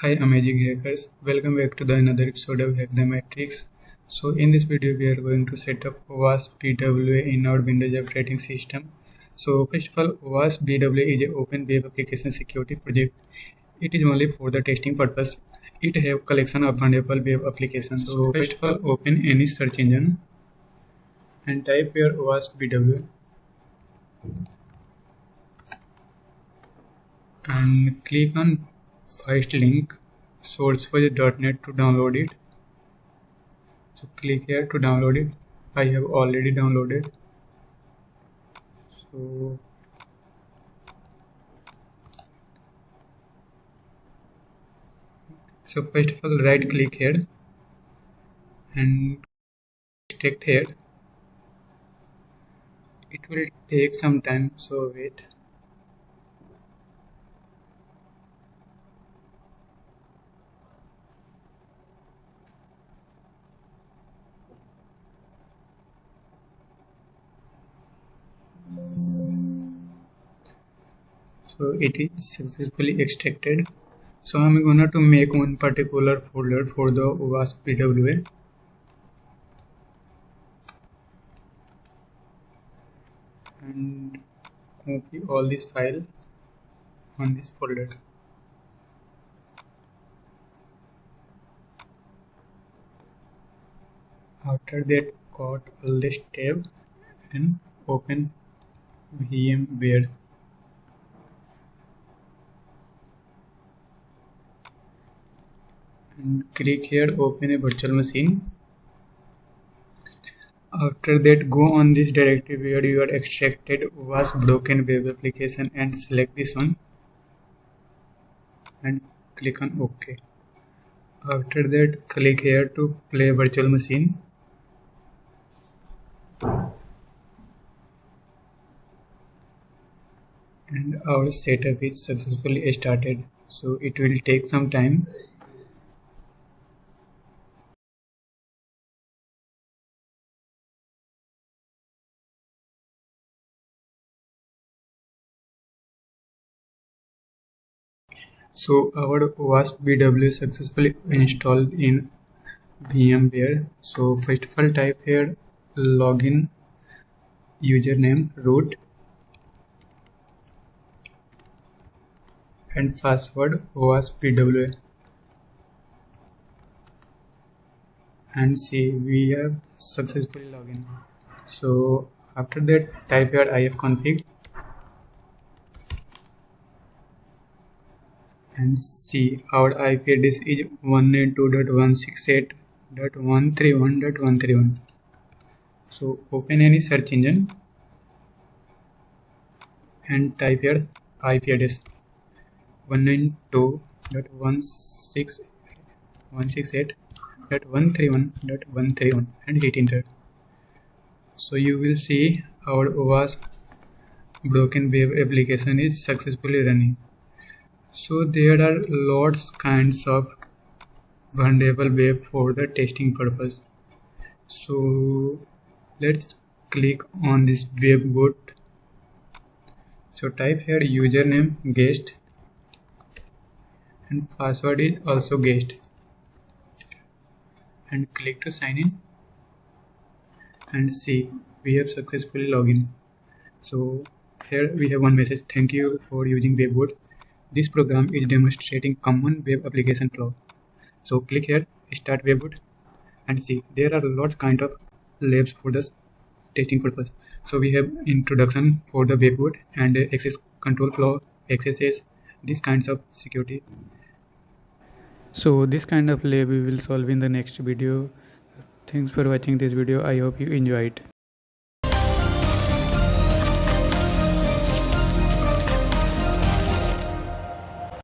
Hi amazing hackers, welcome back to the another episode of Hack the Matrix. So in this video we are going to set up OWASP BWA in our Windows operating system. So first of all, OWASP BWA is an open web application security project. It is only for the testing purpose. It have collection of vulnerable web applications. So first of all, open any search engine and type your OWASP BWA and click on first link sourceforge.net to download it. So click here to download it. I have already downloaded. So first of all, right click here and extract here. It will take some time, so wait. So it is successfully extracted. So I'm gonna to make one particular folder for the OWASP BWA. And copy all this file on this folder. After that, got all this tab and open VMware. And click here, open a virtual machine. After that, go on this directory where you are extracted OWASP broken web application and select this one and click on OK. After that, click here to play virtual machine. And our setup is successfully started. So it will take some time. So our OWASP BWA successfully installed in VMware. So first of all, type here login, username, root, and password OWASP BWA. And see, we have successfully logged in. So after that, type your ifconfig and see our IP address is 192.168.131.131. So open any search engine and type your IP address 192.168.131.131 and hit enter. So you will see our OWASP broken web application is successfully running. So there are lots kinds of vulnerable web for the testing purpose. So let's click on this web boot. So type here username guest and password is also guest and click to sign in and see we have successfully logged in. So here we have one message: thank you for using webboot. This program is demonstrating common web application flaw. So click here, start webboot, and see there are lots kind of labs for this testing purpose. So we have introduction for the webboot and access control flow, accesses, these kinds of security. So this kind of lab we will solve in the next video. Thanks for watching this video. I hope you enjoy it.